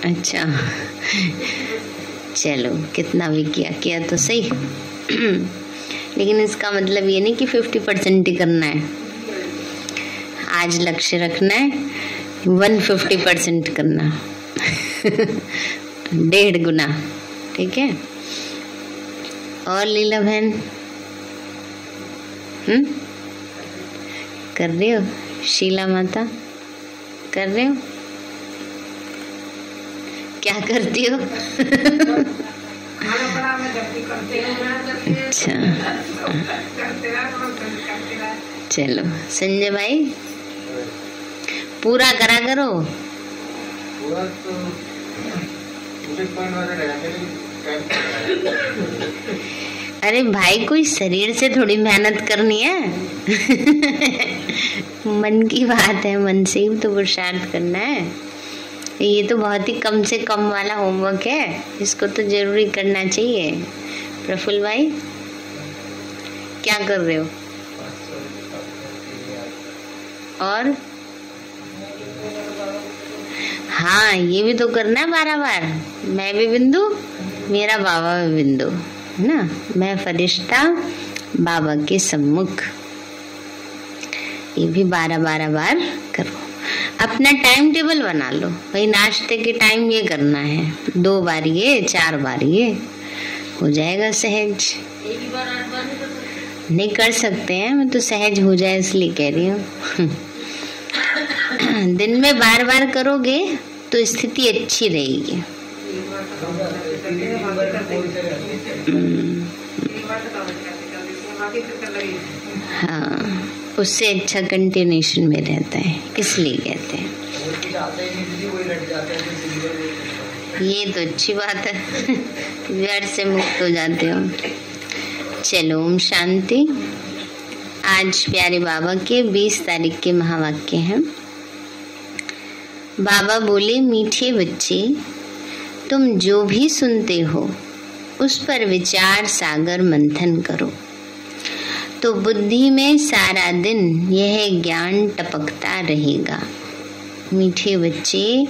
अच्छा चलो, कितना भी किया तो सही। लेकिन इसका मतलब ये नहीं कि 50% ही करना है। आज लक्ष्य रखना है 150% करना। 1.5 गुना, ठीक है। और लीला बहन कर रहे हो? शीला माता कर रहे हो? क्या करती हो? अच्छा चलो, संजय भाई पूरा करा करो। पूरा तो अरे भाई, कोई शरीर से थोड़ी मेहनत करनी है। मन की बात है, मन से ही तो पुरुषार्थ करना है। ये तो बहुत ही कम से कम वाला होमवर्क है, इसको तो जरूरी करना चाहिए। प्रफुल्ल भाई क्या कर रहे हो? और हाँ, ये भी तो करना है 12 बार। मैं भी बिंदु, मेरा बाबा भी बिंदु, है ना। मैं फरिश्ता बाबा के सम्मुख, ये भी 12 बार करो। अपना टाइम टेबल बना लो भाई, नाश्ते के टाइम ये करना है, 2 बार ये, 4 बार ये, हो जाएगा सहज। नहीं कर सकते हैं, मैं तो सहज हो जाए इसलिए कह रही हूँ। दिन में बार करोगे तो स्थिति अच्छी रहेगी। हाँ, उससे अच्छा कंटिन्यूशन में रहता है, इसलिए कहते हैं। ये तो अच्छी बात है, व्यर्थ से मुक्त हो जाते हो। चलो, ओम शांति। आज प्यारे बाबा के 20 तारीख के महावाक्य हैं। बाबा बोले, मीठे बच्चे, तुम जो भी सुनते हो उस पर विचार सागर मंथन करो, तो बुद्धि में सारा दिन यह ज्ञान टपकता रहेगा। मीठे बच्चे,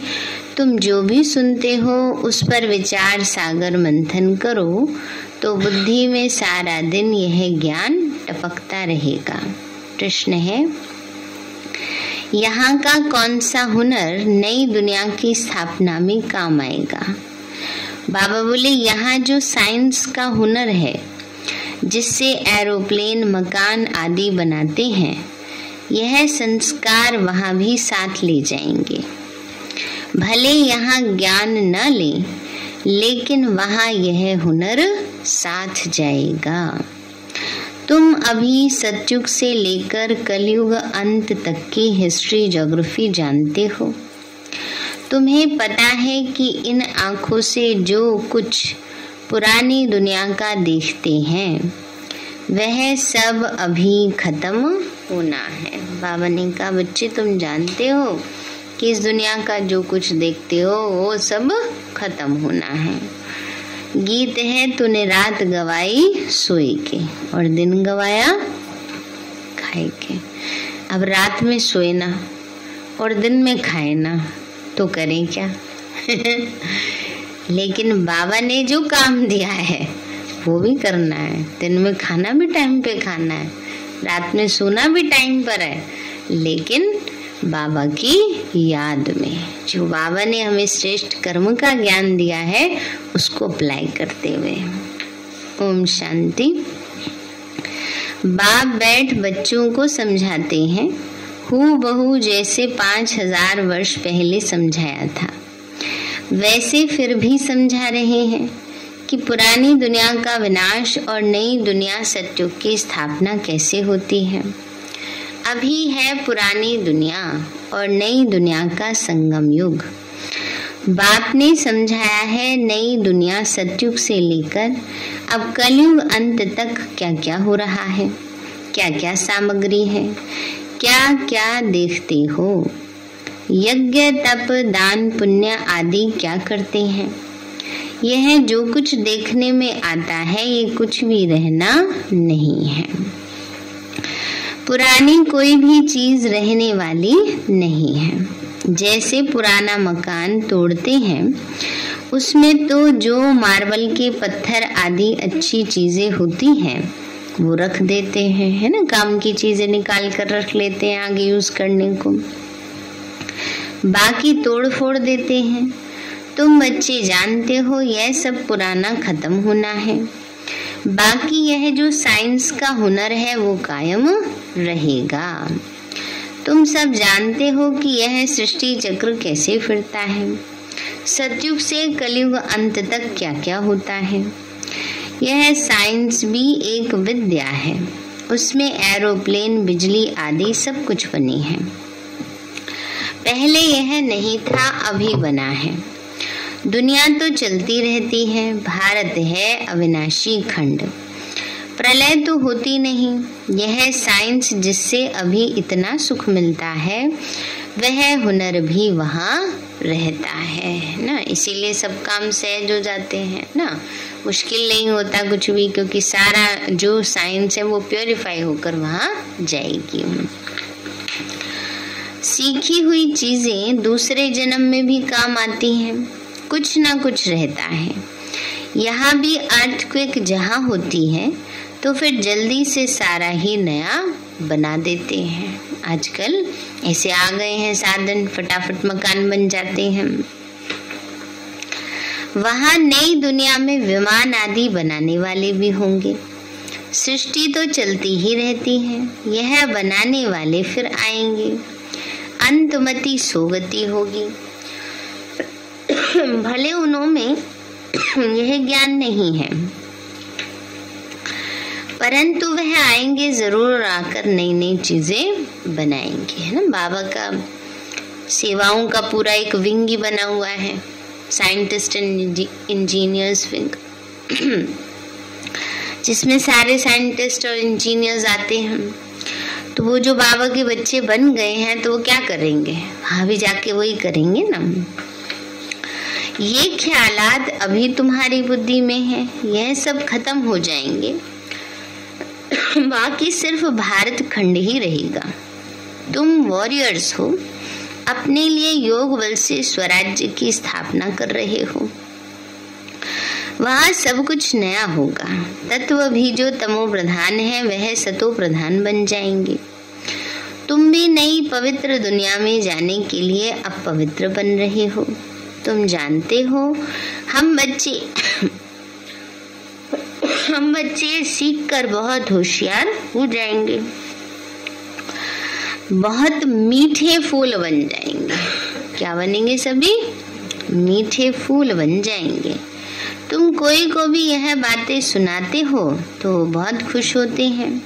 तुम जो भी सुनते हो उस पर विचार सागर मंथन करो, तो बुद्धि में सारा दिन यह ज्ञान टपकता रहेगा। प्रश्न है, यहाँ का कौन सा हुनर नई दुनिया की स्थापना में काम आएगा? बाबा बोले, यहाँ जो साइंस का हुनर है, जिससे एरोप्लेन, मकान आदि बनाते हैं, यह संस्कार वहाँ भी साथ ले जाएंगे। भले यहाँ ज्ञान न लें, लेकिन वहाँ यह हुनर साथ जाएगा। तुम अभी सतयुग से लेकर कलयुग अंत तक की हिस्ट्री, ज्योग्राफी जानते हो। तुम्हें पता है कि इन आँखों से जो कुछ पुरानी दुनिया का देखते हैं, वह सब अभी खत्म होना है। बाबा ने कहा, बच्चे तुम जानते हो कि इस दुनिया का जो कुछ देखते हो वो सब खत्म होना है। गीत है, तूने रात गवाई सोए के और दिन गवाया खाए के। अब रात में सोए ना और दिन में खाए ना, तो करें क्या? लेकिन बाबा ने जो काम दिया है वो भी करना है। दिन में खाना भी टाइम पे खाना है, रात में सोना भी टाइम पर है, लेकिन बाबा की याद में। जो बाबा ने हमें श्रेष्ठ कर्म का ज्ञान दिया है उसको अप्लाई करते हुए। ओम शांति। बाप बैठ बच्चों को समझाते हैं, हूबहू जैसे 5000 वर्ष पहले समझाया था वैसे फिर भी समझा रहे हैं कि पुरानी दुनिया का विनाश और नई दुनिया सतयुग की स्थापना कैसे होती है। अभी है पुरानी दुनिया और नई दुनिया का संगम युग। बाप ने समझाया है नई दुनिया सतयुग से लेकर अब कलयुग अंत तक क्या क्या हो रहा है, क्या क्या सामग्री है, क्या क्या देखते हो, यज्ञ तप दान पुण्य आदि क्या करते हैं। यह जो कुछ देखने में आता है ये कुछ भी रहना नहीं है। पुरानी कोई भी चीज रहने वाली नहीं है। जैसे पुराना मकान तोड़ते हैं, उसमें तो जो मार्बल के पत्थर आदि अच्छी चीजें होती हैं वो रख देते हैं, है ना, काम की चीजें निकाल कर रख लेते हैं आगे यूज करने को, बाकी तोड़ फोड़ देते हैं। तुम बच्चे जानते हो यह सब पुराना खत्म होना है, बाकी यह जो साइंस का हुनर है वो कायम रहेगा। तुम सब जानते हो कि यह सृष्टि चक्र कैसे फिरता है, सतयुग से कलयुग अंत तक क्या क्या होता है। यह साइंस भी एक विद्या है, उसमें एरोप्लेन, बिजली आदि सब कुछ बने हैं। पहले यह नहीं था, अभी बना है। दुनिया तो चलती रहती है, भारत है अविनाशी खंड, प्रलय तो होती नहीं। यह साइंस जिससे अभी इतना सुख मिलता है, वह हुनर भी वहाँ रहता है ना, इसीलिए सब काम सहज हो जाते हैं ना, मुश्किल नहीं होता कुछ भी, क्योंकि सारा जो साइंस है वो प्योरीफाई होकर वहाँ जाएगी। सीखी हुई चीजें दूसरे जन्म में भी काम आती हैं, कुछ ना कुछ रहता है। यहाँ भी अर्थक्वेक जहाँ होती है तो फिर जल्दी से सारा ही नया बना देते हैं। आजकल ऐसे आ गए हैं साधन, फटाफट मकान बन जाते हैं। वहाँ नई दुनिया में विमान आदि बनाने वाले भी होंगे। सृष्टि तो चलती ही रहती है, यह बनाने वाले फिर आएंगे। अंतमति सोगति होगी। भले उनमें यह ज्ञान नहीं है, परंतु वह आएंगे जरूर, आकर नई नई चीजें बनाएंगे, है ना। बाबा का सेवाओं का पूरा एक विंग ही बना हुआ है, साइंटिस्ट एंड इंजीनियर्स विंग, जिसमें सारे साइंटिस्ट और इंजीनियर्स आते हैं। तो वो जो बाबा के बच्चे बन गए हैं तो वो क्या करेंगे, वहां भी जाके वही करेंगे ना। ये ख्यालात अभी तुम्हारी बुद्धि में है, यह सब खत्म हो जाएंगे, बाकी सिर्फ भारत खंड ही रहेगा। तुम वॉरियर्स हो, अपने लिए योग बल से स्वराज्य की स्थापना कर रहे हो। वहाँ सब कुछ नया होगा। तत्व भी जो तमो प्रधान है वह सतो प्रधान बन जाएंगे। तुम भी नई पवित्र दुनिया में जाने के लिए अब पवित्र बन रहे हो। तुम जानते हो हम बच्चे सीख कर बहुत होशियार हो जाएंगे, बहुत मीठे फूल बन जाएंगे। क्या बनेंगे? सभी मीठे फूल बन जाएंगे। तुम कोई को भी यह बातें सुनाते हो तो बहुत खुश होते हैं।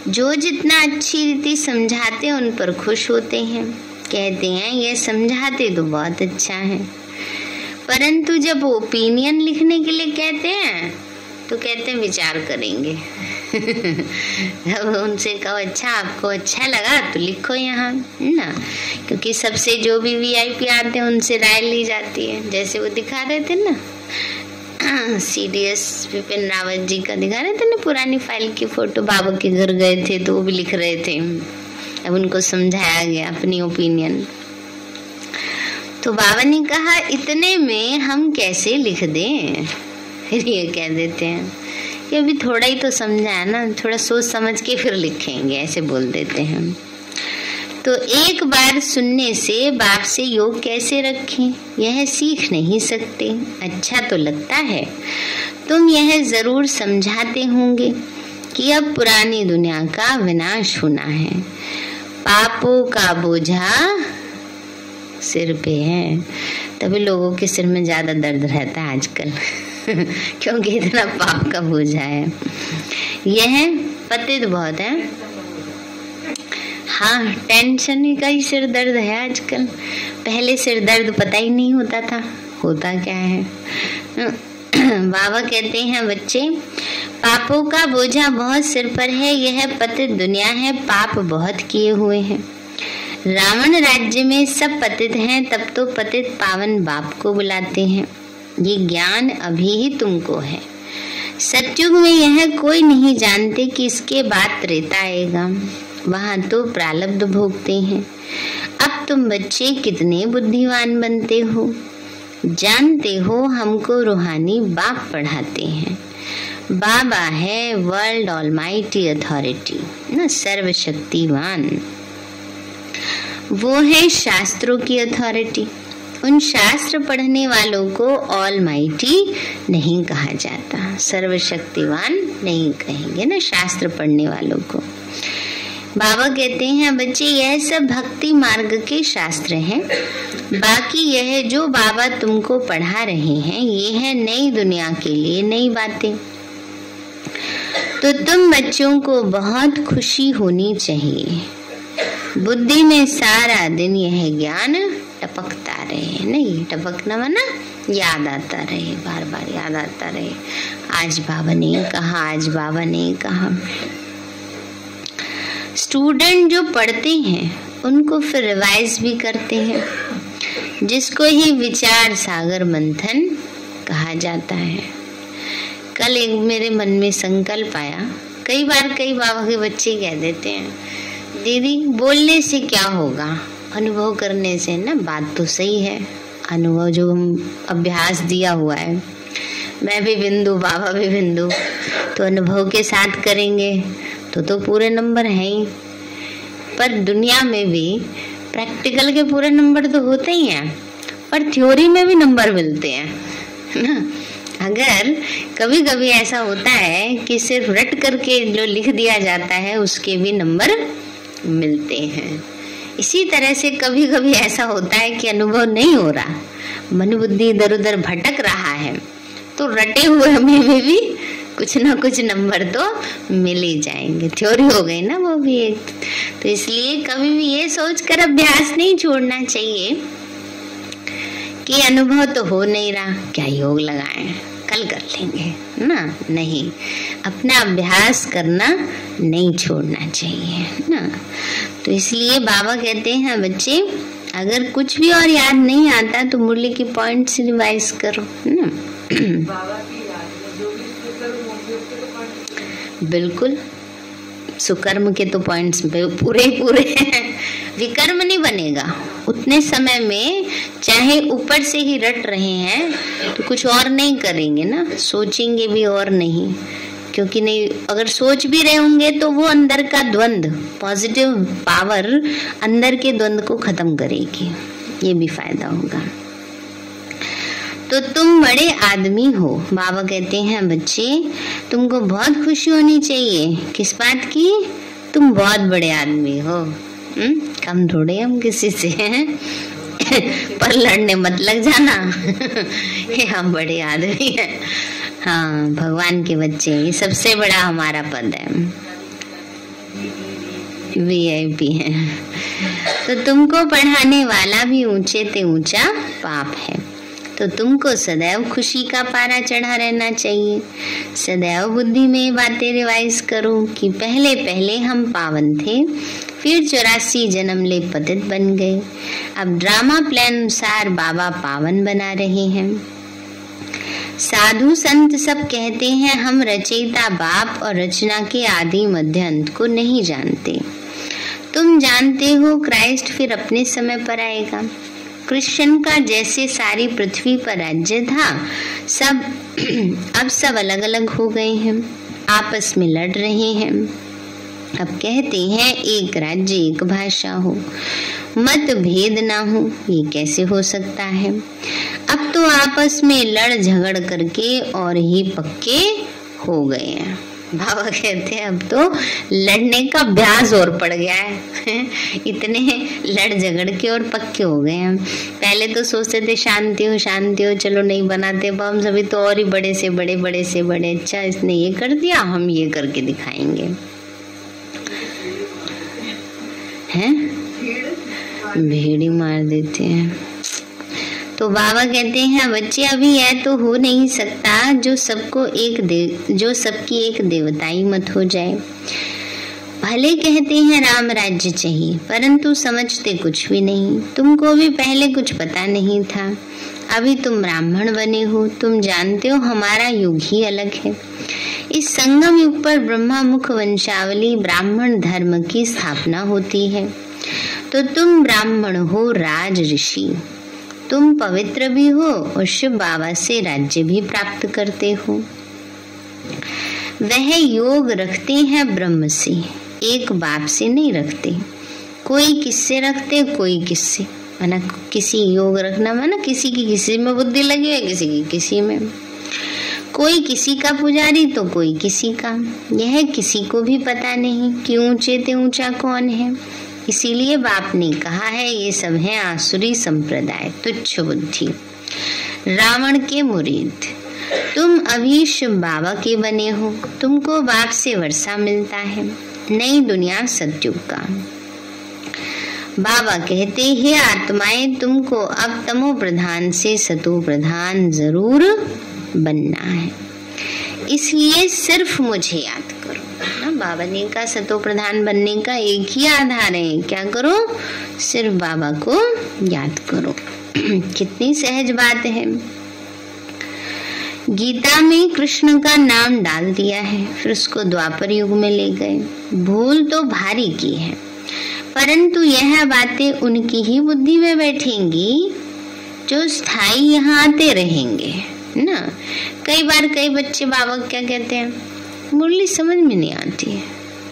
जो जितना अच्छी रीति समझाते उन पर खुश होते हैं, कहते हैं ये समझाते तो बहुत अच्छा है। परंतु जब ओपिनियन लिखने के लिए कहते हैं तो कहते हैं विचार करेंगे। जब उनसे कहो अच्छा आपको अच्छा लगा तो लिखो यहाँ, है ना, क्योंकि सबसे जो भी वीआईपी आते हैं उनसे राय ली जाती है। जैसे वो दिखा रहे थे ना, सीडीएस विपिन रावत जी का दिखा रहे थे ना, पुरानी फाइल की फोटो, बाबा के घर गए थे तो वो भी लिख रहे थे। अब उनको समझाया गया अपनी ओपिनियन। तो बाबा ने कहा इतने में हम कैसे लिख दें। फिर ये कह देते हैं कि अभी थोड़ा ही तो समझा है ना, थोड़ा सोच समझ के फिर लिखेंगे, ऐसे बोल देते हैं। तो एक बार सुनने से बाप से योग कैसे रखें, यह सीख नहीं सकते। अच्छा तो लगता है, तुम यह जरूर समझाते होंगे कि अब पुरानी दुनिया का विनाश होना है, पापों का बोझा सिर पे है। तभी लोगों के सिर में ज्यादा दर्द रहता है आजकल क्योंकि इतना पाप का बोझा है। यह पतित बहुत है। हाँ, टेंशन का ही सिर दर्द है आजकल। पहले सिर दर्द पता ही नहीं होता था होता क्या है। बाबा कहते हैं बच्चे, पापों का बोझा बहुत सिर पर है। यह पतित दुनिया है, पाप बहुत किए हुए हैं। रावण राज्य में सब पतित हैं, तब तो पतित पावन बाप को बुलाते हैं। ये ज्ञान अभी ही तुमको है। सतयुग में यह कोई नहीं जानते कि इसके बाद त्रेता आएगा। वहाँ तो प्रारब्ध भोगते हैं। अब तुम बच्चे कितने बुद्धिमान बनते हो। जानते हो हमको रूहानी बाप पढ़ाते हैं। बाबा है वर्ल्ड ऑलमाइटी अथॉरिटी ना, सर्वशक्तिवान। वो है शास्त्रों की अथॉरिटी। उन शास्त्र पढ़ने वालों को ऑलमाइटी नहीं कहा जाता, सर्वशक्तिवान नहीं कहेंगे ना शास्त्र पढ़ने वालों को। बाबा कहते हैं बच्चे यह सब भक्ति मार्ग के शास्त्र हैं। बाकी यह जो बाबा तुमको पढ़ा रहे हैं ये है नई दुनिया के लिए नई बातें। तो तुम बच्चों को बहुत खुशी होनी चाहिए। बुद्धि में सारा दिन यह ज्ञान टपकता रहे, नहीं टपकना माना याद आता रहे, बार बार याद आता रहे। आज बाबा ने कहा, आज बाबा ने कहा। स्टूडेंट जो पढ़ते हैं उनको फिर रिवाइज भी करते हैं, जिसको ही विचार सागर मंथन कहा जाता है। कल एक मेरे मन में संकल्प आया। कई बार कई बाबा के बच्चे कह देते हैं दीदी बोलने से क्या होगा, अनुभव करने से ना। बात तो सही है, अनुभव जो हम अभ्यास दिया हुआ है, मैं भी बिंदु बाबा भी बिंदु, तो अनुभव के साथ करेंगे तो पूरे नंबर हैं ही। पर दुनिया में भी प्रैक्टिकल के पूरे नंबर तो होते ही हैं, पर थ्योरी में भी नंबर मिलते हैं ना। अगर कभी कभी ऐसा होता है कि सिर्फ रट करके जो लिख दिया जाता है उसके भी नंबर मिलते हैं। इसी तरह से कभी कभी ऐसा होता है कि अनुभव नहीं हो रहा, मन बुद्धि इधर उधर भटक रहा है, तो रटे हुए में भी कुछ ना कुछ नंबर तो मिल ही जाएंगे। थ्योरी हो गई ना वो भी एक। तो इसलिए कभी भी ये सोचकर अभ्यास नहीं छोड़ना चाहिए कि अनुभव तो हो नहीं रहा, क्या योग लगाएं, कल कर लेंगे ना। नहीं, अपना अभ्यास करना नहीं छोड़ना चाहिए ना। तो इसलिए बाबा कहते हैं बच्चे अगर कुछ भी और याद नहीं आता तो मुरली के पॉइंट्स रिवाइज करो ना। बाबा की याद में जो भी सुकर्म होंगे उसके तो पॉइंट्स, बिल्कुल सुकर्म के तो पॉइंट्स पूरे पूरे विकर्म नहीं बनेगा उतने समय में। चाहे ऊपर से ही रट रहे हैं तो कुछ और नहीं करेंगे ना, सोचेंगे भी और नहीं, क्योंकि नहीं अगर सोच भी रहे होंगे तो वो अंदर का द्वंद, पॉजिटिव पावर अंदर के द्वंद को खत्म करेगी, ये भी फायदा होगा। तो तुम बड़े आदमी हो। बाबा कहते हैं बच्चे तुमको बहुत खुशी होनी चाहिए। किस बात की? तुम बहुत बड़े आदमी हो। कम थोड़े हम किसी से हैं पर लड़ने मत लग जाना हम बड़े आदमी हैं। हाँ, भगवान के बच्चे, ये सबसे बड़ा हमारा पद है, VIP है। तो तुमको पढ़ाने वाला भी ऊंचे ते ऊंचा पाप है। तो तुमको सदैव खुशी का पारा चढ़ा रहना चाहिए। सदैव बुद्धि में बातें रिवाइज करो कि पहले पहले हम पावन थे, फिर 84 जन्म ले पतित बन गए। अब ड्रामा प्लान अनुसार बाबा पावन बना रहे हैं। साधु संत सब कहते हैं हम रचयिता बाप और रचना के आदि मध्य अंत को नहीं जानते। तुम जानते हो क्राइस्ट फिर अपने समय पर आएगा। कृष्ण का जैसे सारी पृथ्वी पर राज्य था, अब सब अलग अलग हो गए हैं, आपस में लड़ रहे हैं। अब कहते हैं एक राज्य एक भाषा हो, मत भेद ना हो, ये कैसे हो सकता है? अब तो आपस में लड़ झगड़ करके और ही पक्के हो गए हैं। बाबा कहते हैं अब तो लड़ने का अभ्यास और पड़ गया है इतने लड़ झगड़ के और पक्के हो गए हैं। पहले तो सोचते थे शांति हो शांति हो, चलो नहीं बनाते बम, सभी तो और ही बड़े से बड़े, बड़े से बड़े। अच्छा इसने ये कर दिया, हम ये करके दिखाएंगे, हैं भीड़ ही मार देते हैं। तो बाबा कहते हैं बच्चे अभी यह तो हो नहीं सकता जो सबकी एक देवताई मत हो जाए। भले कहते हैं राम राज्य चाहिए, परंतु समझते कुछ भी नहीं। तुमको भी पहले कुछ पता नहीं था, अभी तुम ब्राह्मण बने हो। तुम जानते हो हमारा युग ही अलग है। इस संगम युग पर ब्रह्मा मुख वंशावली ब्राह्मण धर्म की स्थापना होती है। तो तुम ब्राह्मण हो, राज ऋषि, तुम पवित्र भी हो और शिव बाबा से राज्य भी प्राप्त करते हो। वह योग रखते हैं ब्रह्म से, एक बाप से नहीं रखते। कोई किससे रखते, कोई किससे, माना किसी योग रखना माना किसी की किसी में बुद्धि लगी है, किसी की किसी में। कोई किसी का पुजारी तो कोई किसी का। यह किसी को भी पता नहीं कि ऊंचे ते ऊंचा कौन है। इसीलिए बाप ने कहा है ये सब है आसुरी संप्रदाय, तुच्छ बुद्धि, रावण के मुरीद। तुम अभी शिव बाबा के बने हो, तुमको बाप से वर्षा मिलता है। नई दुनिया सतयुग का। बाबा कहते हैं आत्माएं, तुमको अब तमो प्रधान से सतो प्रधान जरूर बनना है, इसलिए सिर्फ मुझे याद करो ना। बाबा ने कहा सतो प्रधान बनने का एक ही आधार है, क्या करो, सिर्फ बाबा को याद करो। कितनी सहज बात है। गीता में कृष्ण का नाम डाल दिया है, फिर उसको द्वापर युग में ले गए। भूल तो भारी की है, परंतु यह बातें उनकी ही बुद्धि में बैठेंगी जो स्थायी यहाँ आते रहेंगे ना। कई बार कई बच्चे बाबा क्या कहते हैं, मुरली समझ में नहीं आती है,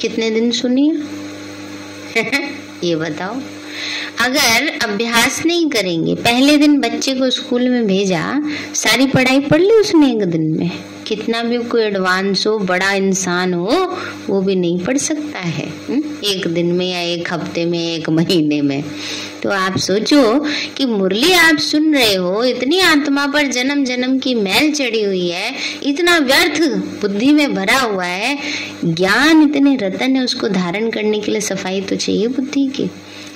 कितने दिन सुनिए ये बताओ। अगर अभ्यास नहीं करेंगे, पहले दिन बच्चे को स्कूल में भेजा, सारी पढ़ाई पढ़ ली उसने एक दिन में, कितना भी कोई एडवांस हो, बड़ा इंसान हो, वो भी नहीं पढ़ सकता है एक दिन में या एक हफ्ते में, एक महीने में। तो आप सोचो कि मुरली आप सुन रहे हो, इतनी आत्मा पर जन्म जन्म की मैल चढ़ी हुई है, इतना व्यर्थ बुद्धि में भरा हुआ है, ज्ञान इतने रतन है, उसको धारण करने के लिए सफाई तो चाहिए बुद्धि की।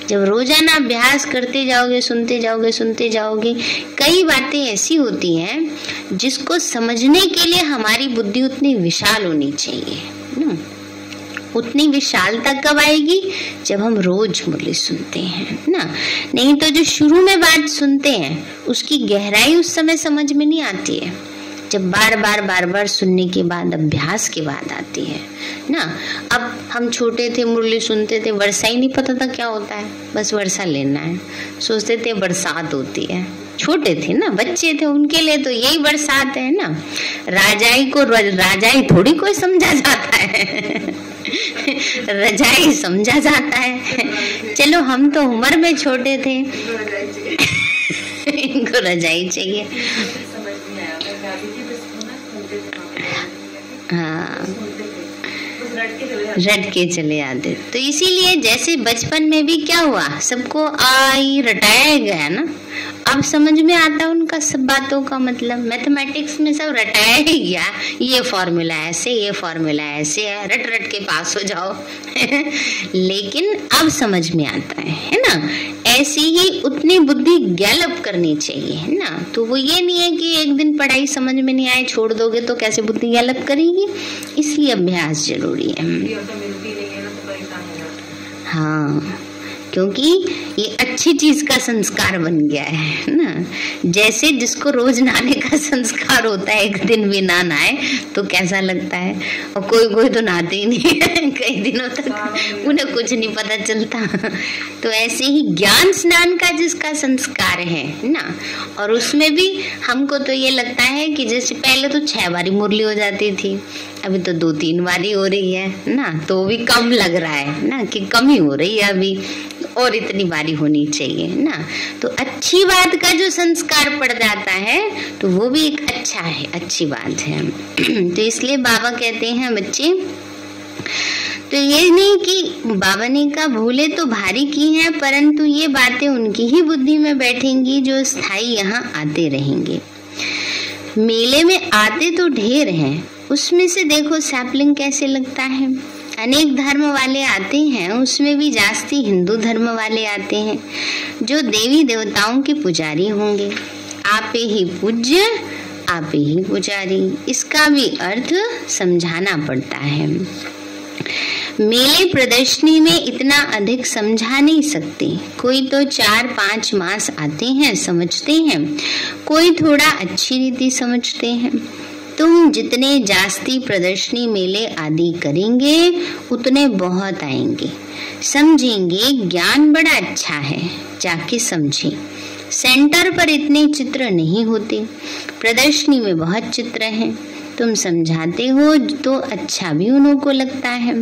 जब रोजाना अभ्यास करते जाओगे, सुनते जाओगे, कई बातें ऐसी होती हैं जिसको समझने के लिए हमारी बुद्धि उतनी विशाल होनी चाहिए ना। उतनी विशालता कब आएगी, जब हम रोज मुरली सुनते हैं ना। नहीं तो जो शुरू में बात सुनते हैं उसकी गहराई उस समय समझ में नहीं आती है, जब बार बार सुनने के बाद, अभ्यास के बाद आती है ना। अब हम छोटे थे, मुरली सुनते थे, वर्षा ही नहीं पता था क्या होता है, बस वर्षा लेना है, सोचते थे बरसात होती है। छोटे थे ना, बच्चे थे, उनके लिए तो यही बरसात है ना। राजाई को राजाई थोड़ी कोई समझा जाता है रजाई समझा जाता है। चलो हम तो उम्र में छोटे थे इनको रजाई चाहिए। हाँ, रट के चले आते। तो इसीलिए जैसे बचपन में भी क्या हुआ, सबको आई रटाया गया ना, अब समझ में आता उनका सब बातों का मतलब। मैथमेटिक्स में सब रटाया ही गया, ये फॉर्मूला ऐसे, ये फॉर्मूला ऐसे है, रट रट के पास हो जाओ लेकिन अब समझ में आता है ना। ऐसी ही उतनी बुद्धि गैलप करनी चाहिए है ना। तो वो ये नहीं है कि एक दिन पढ़ाई समझ में नहीं आए छोड़ दोगे तो कैसे बुद्धि गैलप करेगी, इसलिए अभ्यास जरूरी है। हाँ, क्योंकि ये अच्छी चीज का संस्कार बन गया है ना। जैसे जिसको रोज नहाने का संस्कार होता है, एक दिन भी ना नहाए तो कैसा लगता है, और कोई तो नहाते ही नहीं है कई दिनों तक, उन्हें कुछ नहीं पता चलता। तो ऐसे ही ज्ञान स्नान का जिसका संस्कार है ना, और उसमें भी हमको तो ये लगता है कि जैसे पहले तो 6 बारी मुरली हो जाती थी, अभी तो 2-3 बारी हो रही है ना, तो भी कम लग रहा है ना कि कम ही हो रही है अभी, और इतनी बारी होनी चाहिए ना। तो अच्छी बात का जो संस्कार पड़ जाता है तो वो भी एक अच्छा है, अच्छी बात है। तो इसलिए बाबा कहते हैं बच्चे, तो ये नहीं कि बाबा ने कहा भूले तो भारी की हैं, परंतु ये बातें उनकी ही बुद्धि में बैठेंगी जो स्थायी यहाँ आते रहेंगे। मेले में आते तो ढेर हैं, उसमें से देखो सैपलिंग कैसे लगता है। अनेक धर्म वाले आते हैं, उसमें भी जास्ती हिंदू धर्म वाले आते हैं जो देवी देवताओं के पुजारी होंगे। आप ही पूज्य, आप ही पुजारी, इसका भी अर्थ समझाना पड़ता है। मेले प्रदर्शनी में इतना अधिक समझा नहीं सकते। कोई तो 4-5 मास आते हैं, समझते हैं, कोई थोड़ा अच्छी रीति समझते हैं। तुम जितने जास्ती प्रदर्शनी मेले आदि करेंगे उतने बहुत आएंगे, समझेंगे ज्ञान बड़ा अच्छा है, जाके समझें। सेंटर पर इतने चित्र नहीं होते, प्रदर्शनी में बहुत चित्र हैं। तुम समझाते हो तो अच्छा भी उन्हों को लगता है,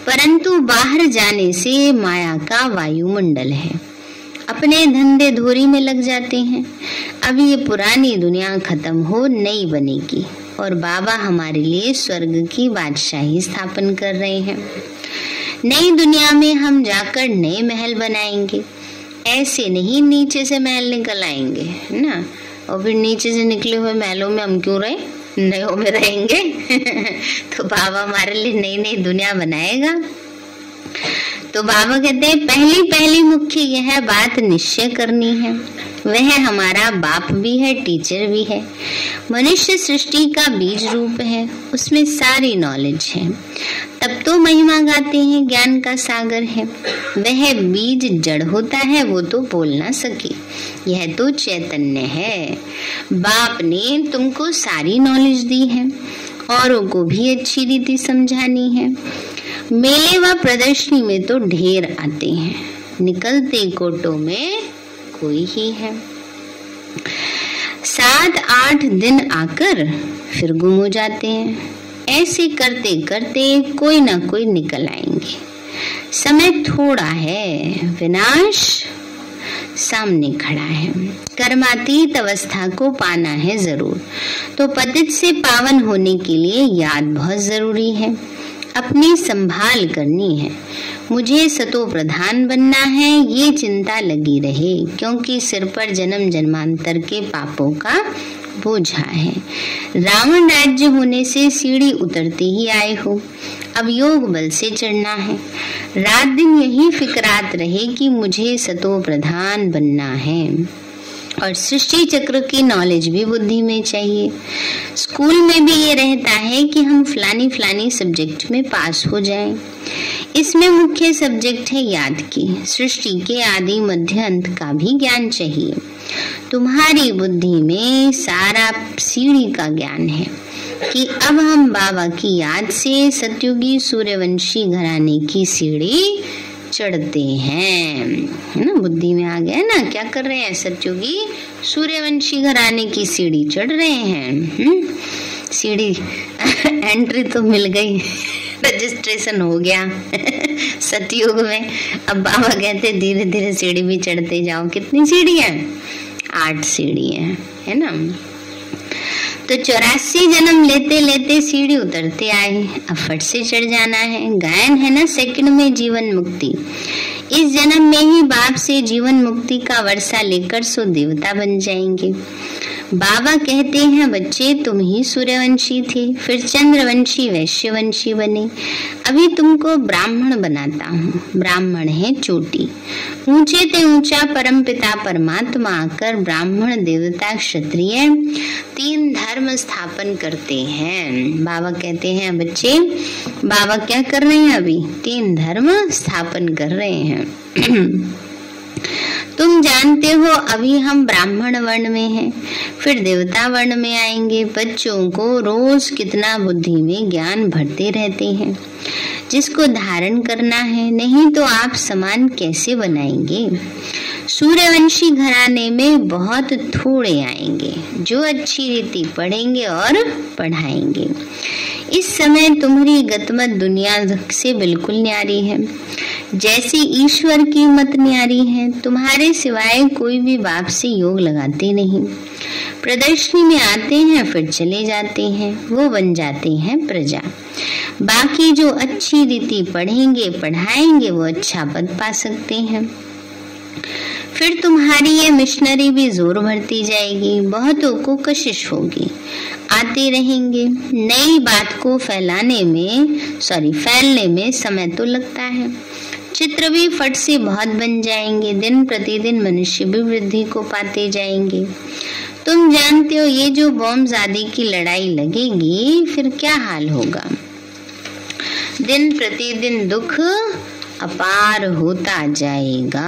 परंतु बाहर जाने से माया का वायुमंडल है, अपने धंधे धोरी में लग जाते हैं। अब ये पुरानी दुनिया खत्म हो, नई बनेगी और बाबा हमारे लिए स्वर्ग की बादशाही स्थापन कर रहे हैं। नई दुनिया में हम जाकर नए महल बनाएंगे, ऐसे नहीं नीचे से महल निकल आएंगे, है ना, और फिर नीचे से निकले हुए महलों में हम क्यों रहे, नयों में रहेंगे। तो बाबा हमारे लिए नई नई दुनिया बनाएगा। तो बाबा कहते हैं पहली मुख्य यह बात निश्चय करनी है, वह हमारा बाप भी है, टीचर भी है। मनुष्य सृष्टि का बीज रूप है, उसमें सारी नॉलेज है, तब तो महिमा गाते हैं, ज्ञान का सागर है। वह बीज जड़ होता है, वो तो बोल ना सके, यह तो चैतन्य है। बाप ने तुमको सारी नॉलेज दी है, औरों को भी अच्छी रीति समझानी है। मेले व प्रदर्शनी में तो ढेर आते हैं, निकलते कोटों में कोई ही है। 7-8 दिन आकर फिर गुम हो जाते हैं। ऐसे करते करते कोई ना कोई निकल आएंगे। समय थोड़ा है, विनाश सामने खड़ा है। कर्मातीत अवस्था को पाना है जरूर, तो पतित से पावन होने के लिए याद बहुत जरूरी है, अपनी संभाल करनी है। मुझे सतो प्रधान बनना है, ये चिंता लगी रहे, क्योंकि सिर पर जन्म जन्मांतर के पापों का बोझा है। रावण राज्य होने से सीढ़ी उतरते ही आए हो, अब योग बल से चढ़ना है। रात दिन यही फिक्रात रहे कि मुझे सतो प्रधान बनना है, और सृष्टि चक्र की नॉलेज भी बुद्धि में चाहिए। स्कूल में भी ये रहता है कि हम फलानी सब्जेक्ट में पास हो जाएं। इसमें मुख्य सब्जेक्ट है याद की, सृष्टि के आदि मध्य अंत का भी ज्ञान चाहिए। तुम्हारी बुद्धि में सारा सीढ़ी का ज्ञान है कि अब हम बाबा की याद से सतयुगी सूर्यवंशी घराने की सीढ़ी चढ़ते हैं, है ना, बुद्धि में आ गया ना। क्या कर रहे हैं, सतयुगी सूर्यवंशी घराने की सीढ़ी चढ़ रहे हैं। सीढ़ी एंट्री तो मिल गई, रजिस्ट्रेशन हो गया सतयुग में। अब बाबा कहते धीरे धीरे सीढ़ी भी चढ़ते जाओ। कितनी सीढ़ी है, 8 सीढ़ी है ना। तो 84 जन्म लेते लेते सीढ़ी उतरते आए, अब फट से चढ़ जाना है। गायन है ना सेकंड में जीवन मुक्ति, इस जन्म में ही बाप से जीवन मुक्ति का वर्षा लेकर सो देवता बन जाएंगे। बाबा कहते हैं बच्चे तुम ही सूर्यवंशी थे, फिर चंद्रवंशी वैश्यवंशी बने, अभी तुमको ब्राह्मण बनाता हूँ। ब्राह्मण है चोटी, ऊंचे ते ऊंचा परमपिता परमात्मा आकर ब्राह्मण देवता क्षत्रिय 3 धर्म स्थापन करते हैं। बाबा कहते हैं बच्चे, बाबा क्या कर रहे हैं, अभी 3 धर्म स्थापन कर रहे हैं। तुम जानते हो अभी हम ब्राह्मण वर्ण में हैं, फिर देवता वर्ण में आएंगे। बच्चों को रोज कितना बुद्धि में ज्ञान भरते रहते हैं, जिसको धारण करना है, नहीं तो आप समान कैसे बनाएंगे। सूर्यवंशी घराने में बहुत थोड़े आएंगे जो अच्छी रीति पढ़ेंगे और पढ़ाएंगे। इस समय तुम्हारी गतमत दुनिया से बिल्कुल न्यारी है, जैसी ईश्वर की मत न्यारी है। तुम्हारे सिवाय कोई भी बाप से योग लगाते नहीं, प्रदर्शनी में आते हैं फिर चले जाते हैं, वो बन जाते हैं प्रजा। बाकी जो अच्छी रीति पढ़ेंगे पढ़ाएंगे वो अच्छा पद पा सकते हैं। फिर तुम्हारी ये मिशनरी भी जोर भरती जाएगी, बहुतों को कशिश होगी, आते रहेंगे। नई बात को फैलने में समय तो लगता है। चित्र भी फट से बहुत बन जाएंगे, दिन प्रतिदिन मनुष्य भी वृद्धि को पाते जाएंगे। तुम जानते हो ये जो बॉम्ब आदि की लड़ाई लगेगी फिर क्या हाल होगा। दिन प्रतिदिन दुख अपार होता जाएगा।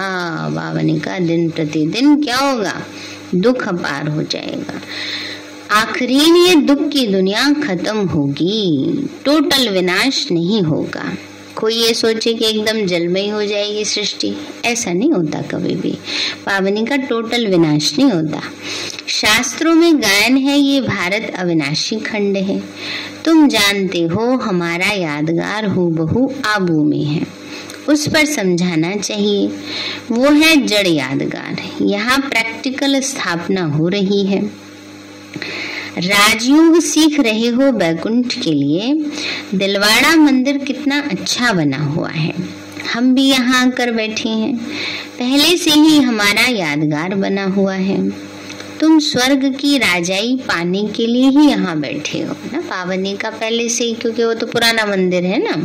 बाबा ने कहा दिन प्रतिदिन क्या होगा, दुख अपार हो जाएगा। आखिरीन ये दुख की दुनिया खत्म होगी, टोटल विनाश नहीं होगा। कोई ये सोचे कि एकदम जलमयी हो जाएगी सृष्टि, ऐसा नहीं होता कभी भी। पावनी का टोटल विनाश नहीं होता। शास्त्रों में गायन है ये भारत अविनाशी खंड है। तुम जानते हो हमारा यादगार हूबहू आबू में है, उस पर समझाना चाहिए। वो है जड़ यादगार, यहाँ प्रैक्टिकल स्थापना हो रही है। राजयोग सीख रहे हो बैकुंठ के लिए। दिलवाड़ा मंदिर कितना अच्छा बना हुआ है, हम भी यहाँ आकर बैठे हैं, पहले से ही हमारा यादगार बना हुआ है। तुम स्वर्ग की राजाई पाने के लिए ही यहाँ बैठे हो ना। पावनी का पहले से ही, क्योंकि वो तो पुराना मंदिर है ना,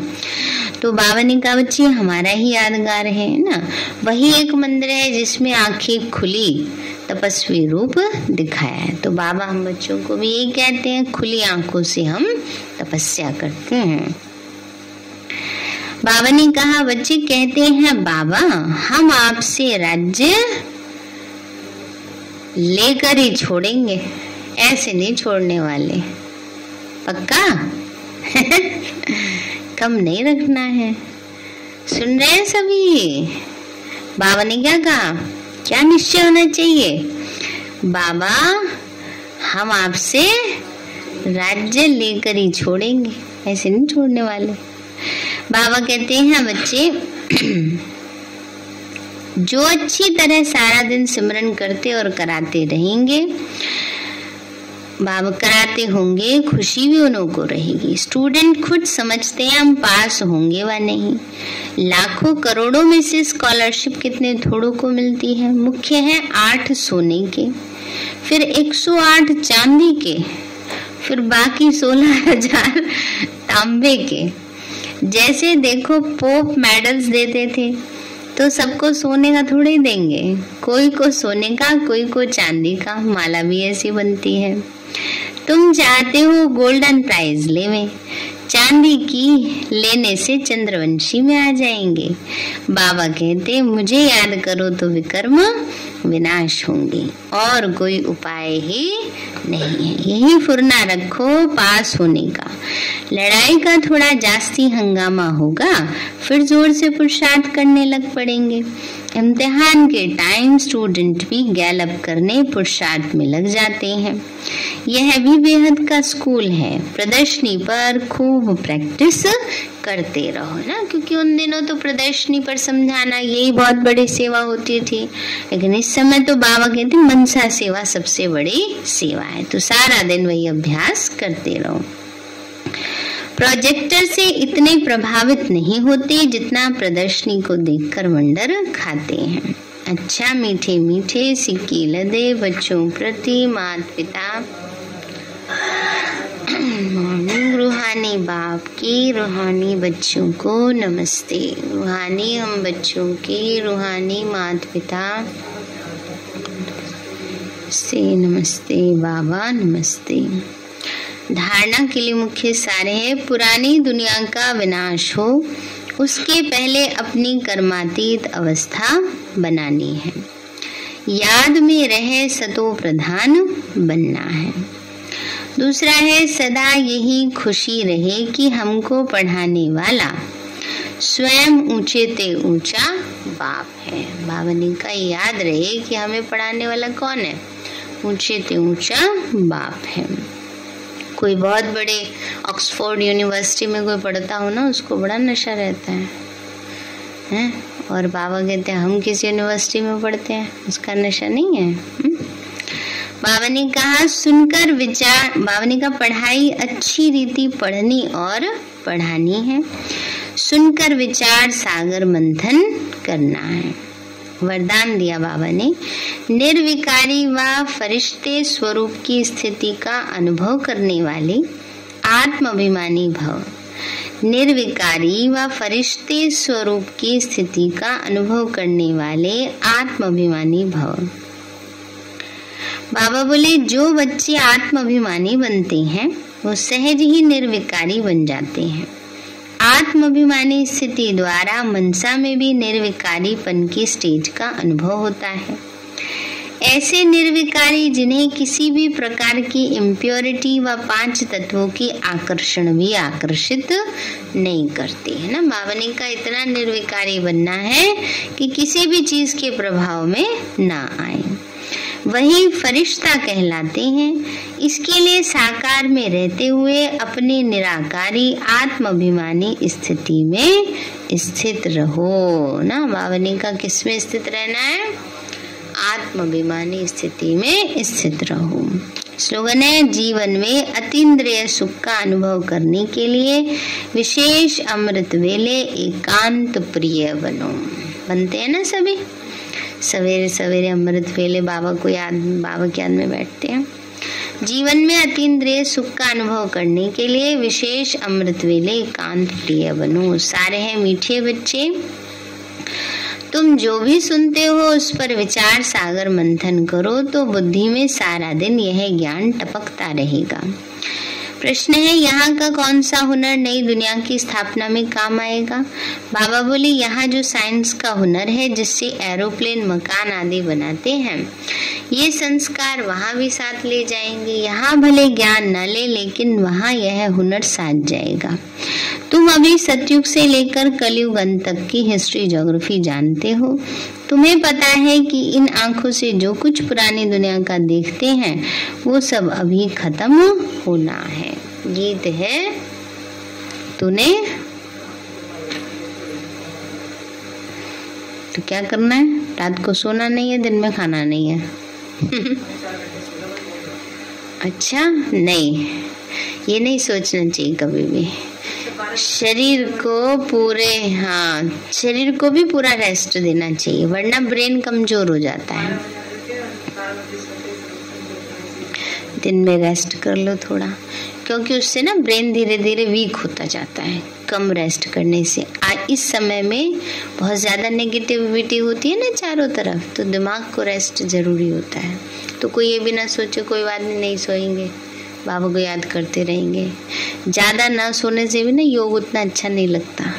तो बावनी का बच्ची हमारा ही यादगार है ना। वही एक मंदिर है जिसमें आंखें खुली तपस्वी रूप दिखाया है। तो बाबा हम बच्चों को भी यही कहते हैं, खुली आंखों से हम तपस्या करते हैं। बाबा ने कहा, बच्चे कहते हैं बाबा हम आपसे राज्य लेकर ही छोड़ेंगे, ऐसे नहीं छोड़ने वाले, पक्का? कम नहीं रखना है। सुन रहे हैं सभी? बाबा ने क्या कहा, क्या निश्चय होना चाहिए? बाबा हम आपसे राज्य लेकर ही छोड़ेंगे, ऐसे नहीं छोड़ने वाले। बाबा कहते हैं बच्चे जो अच्छी तरह सारा दिन सिमरन करते और कराते रहेंगे, बाबा कराते होंगे, खुशी भी उन्हों को रहेगी। स्टूडेंट खुद समझते हैं हम पास होंगे व नहीं। लाखों करोड़ों में से स्कॉलरशिप कितने थोड़ों को मिलती है। मुख्य है 8 सोने के, फिर 108 चांदी के, फिर बाकी 16,000 तांबे के। जैसे देखो पोप मेडल्स देते थे, तो सबको सोने का थोड़े ही देंगे, कोई को सोने का, कोई को चांदी का। माला भी ऐसी बनती है। तुम चाहते हो गोल्डन प्राइज लेवे, चांदी की लेने से चंद्रवंशी में आ जाएंगे। बाबा कहते मुझे याद करो तो विकर्म विनाश होंगे, और कोई उपाय ही नहीं है। यही फुरना रखो पास होने का। लड़ाई का थोड़ा जास्ती हंगामा होगा, फिर जोर से पुरुषार्थ करने लग पड़ेंगे। इम्तिहान के टाइम स्टूडेंट भी गैलअप करने पुरुषार्थ में लग जाते हैं। यह भी बेहद का स्कूल है। प्रदर्शनी पर खूब प्रैक्टिस करते रहो ना, क्योंकि उन दिनों तो प्रदर्शनी पर समझाना यही बहुत बड़ी सेवा होती थी, लेकिन इस समय तो बाबा कहते मनसा सेवा सबसे बड़ी सेवा है। तो सारा दिन वही अभ्यास करते रहो। प्रोजेक्टर से इतने प्रभावित नहीं होते जितना प्रदर्शनी को देखकर वंडर खाते हैं। अच्छा मीठे मीठे सिक्के लदे बच्चों प्रति माता पिता, रूहानी बाप की रूहानी बच्चों को नमस्ते। रूहानी हम बच्चों की रूहानी माता पिता से नमस्ते। बाबा नमस्ते। धारणा के लिए मुख्य सार है, पुरानी दुनिया का विनाश हो उसके पहले अपनी कर्मातीत अवस्था बनानी है। याद में रहे सतो प्रधान बनना है। दूसरा है सदा यही खुशी रहे कि हमको पढ़ाने वाला स्वयं ऊंचे ते ऊंचा बाप है। बावनी का याद रहे कि हमें पढ़ाने वाला कौन है, ऊंचे ते ऊंचा बाप है। कोई बहुत बड़े ऑक्सफोर्ड यूनिवर्सिटी में कोई पढ़ता हो ना, उसको बड़ा नशा रहता है? और बाबा कहते हैं हम किस यूनिवर्सिटी में पढ़ते हैं, उसका नशा नहीं है। बाबा ने कहा सुनकर विचार, बाबा ने कहा पढ़ाई अच्छी रीति पढ़नी और पढ़ानी है, सुनकर विचार सागर मंथन करना है। वरदान दिया बाबा ने, निर्विकारी व फरिश्ते स्वरूप की स्थिति का अनुभव करने वाले आत्माभिमानी भव। निर्विकारी व फरिश्ते स्वरूप की स्थिति का अनुभव करने वाले आत्माभिमानी भव। बाबा बोले जो बच्चे आत्माभिमानी बनते हैं वो सहज ही निर्विकारी बन जाते हैं। आत्माभिमानी स्थिति द्वारा मनसा में भी निर्विकारीपन की स्टेज का अनुभव होता है। ऐसे निर्विकारी जिन्हें किसी भी प्रकार की इम्प्योरिटी व 5 तत्वों की आकर्षण भी आकर्षित नहीं करती है ना। बाबा ने का इतना निर्विकारी बनना है कि किसी भी चीज के प्रभाव में ना आए, वही फरिश्ता कहलाते हैं। इसके लिए साकार में रहते हुए अपने निराकारी आत्माभिमानी स्थिति में स्थित रहो ना। बाबा ने का किस में स्थित रहना है? आत्माभिमानी स्थिति में स्थित रहो। स्लोगन है, जीवन में अतीन्द्रिय सुख का अनुभव करने के लिए विशेष अमृत वेले एकांत प्रिय बनो। बनते हैं ना सभी, सवेरे सवेरे अमृत वेले बाबा के याद में बैठते हैं। जीवन में अतीन्द्रिय सुख का अनुभव करने के लिए विशेष अमृत वेले एकांत प्रिय बनो। सारे हैं मीठे बच्चे, तुम जो भी सुनते हो उस पर विचार सागर मंथन करो तो बुद्धि में सारा दिन यह ज्ञान टपकता रहेगा। प्रश्न है, यहाँ का कौन सा हुनर नई दुनिया की स्थापना में काम आएगा? बाबा बोले, यहाँ जो साइंस का हुनर है जिससे एरोप्लेन मकान आदि बनाते हैं, ये संस्कार वहाँ भी साथ ले जाएंगे। यहाँ भले ज्ञान न ले लेकिन वहाँ यह हुनर साथ जाएगा। तुम अभी सतयुग से लेकर कलयुग अंत तक की हिस्ट्री ज्योग्राफी जानते हो। तुम्हें पता है कि इन आंखों से जो कुछ पुरानी दुनिया का देखते हैं वो सब अभी खत्म होना है। गीत है, तूने तो क्या करना है? रात को सोना नहीं है, दिन में खाना नहीं है। अच्छा, नहीं, ये नहीं सोचना चाहिए कभी भी। शरीर को भी पूरा रेस्ट देना चाहिए, वरना ब्रेन कमजोर हो जाता है। दिन में रेस्ट कर लो थोड़ा, क्योंकि उससे ना ब्रेन धीरे धीरे वीक होता जाता है कम रेस्ट करने से। इस समय में बहुत ज्यादा नेगेटिविटी होती है ना चारों तरफ, तो दिमाग को रेस्ट जरूरी होता है। तो कोई ये भी ना सोचे कोई बात नहीं सोएंगे, बाबा को याद करते रहेंगे। ज्यादा ना सोने से भी ना योग उतना अच्छा नहीं लगता,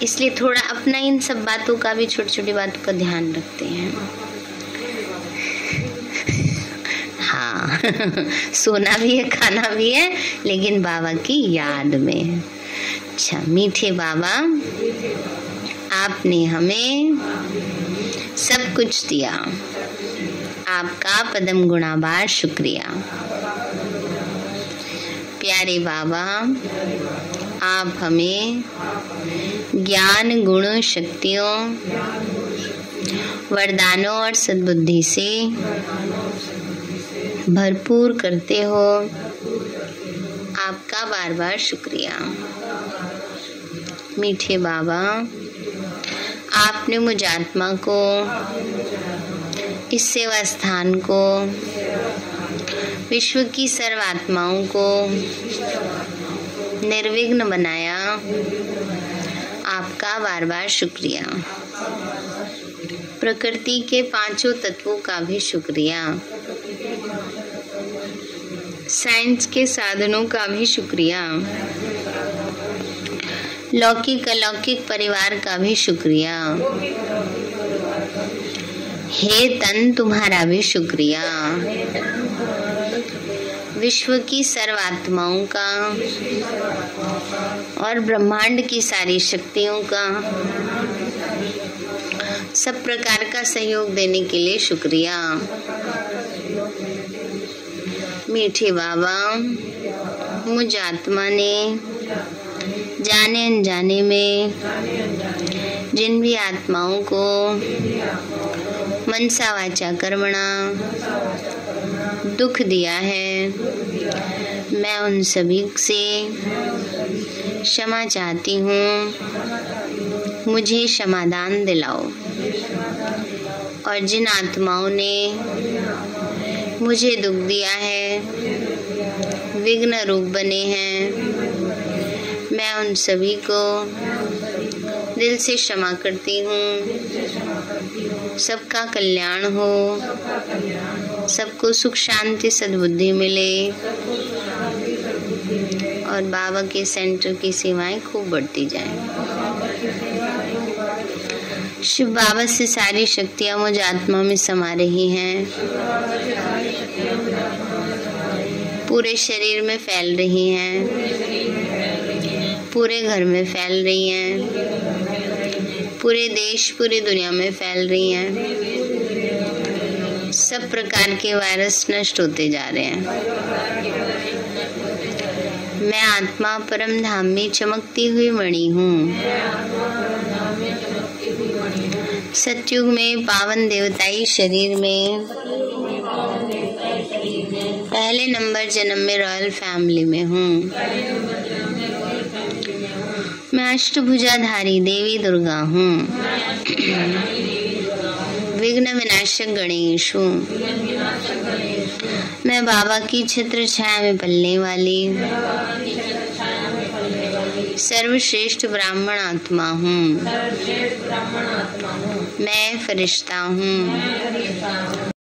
इसलिए थोड़ा अपना इन सब बातों का भी, छोटी छोटी बातों का ध्यान रखते हैं। हाँ सोना भी है, खाना भी है, लेकिन बाबा की याद में। अच्छा, मीठे बाबा, आपने हमें सब कुछ दिया, आपका पदम गुणाबार शुक्रिया। प्यारे बाबा, आप हमें ज्ञान, गुण, शक्तियों, वरदानों और सद्बुद्धि से भरपूर करते हो, आपका बार बार शुक्रिया। मीठे बाबा, आपने मुझ आत्मा को, इस सेवा स्थान को, विश्व की सर्वात्माओं को निर्विघ्न बनाया, आपका बार बार शुक्रिया। प्रकृति के 5 तत्वों का भी शुक्रिया, साइंस के साधनों का भी शुक्रिया, लौकिक अलौकिक परिवार का भी शुक्रिया। हे तन, तुम्हारा भी शुक्रिया। विश्व की सर्वात्माओं का और ब्रह्मांड की सारी शक्तियों का सब प्रकार का सहयोग देने के लिए शुक्रिया। मीठे बाबा, मुझ आत्मा ने जाने अनजाने में जिन भी आत्माओं को मनसा वाचा कर्मणा दुख दिया है, मैं उन सभी से क्षमा चाहती हूँ। मुझे क्षमादान दिलाओ। और जिन आत्माओं ने मुझे दुख दिया है, विघ्न रूप बने हैं, मैं उन सभी को दिल से क्षमा करती हूँ। सबका कल्याण हो, सबको सुख शांति सद्बुद्धि मिले और बाबा के सेंटर की सेवाएं खूब बढ़ती जाएं। शिव बाबा से सारी शक्तियाँ मुझ आत्मा में समा रही हैं, पूरे शरीर में फैल रही हैं, पूरे घर में फैल रही हैं, पूरे देश पूरी दुनिया में फैल रही हैं। सब प्रकार के वायरस नष्ट होते जा रहे हैं। मैं आत्मा परम धाम में चमकती हुई मणि हूँ। सतयुग में पावन देवताई शरीर में पहले नंबर जन्म में रॉयल फैमिली में हूँ। मैं अष्टभुजाधारी देवी दुर्गा हूँ। विघ्न विनाशक गणेश हूँ। मैं बाबा की छत्र छाया में पलने वाली सर्वश्रेष्ठ ब्राह्मण आत्मा हूँ। मैं फरिश्ता हूँ।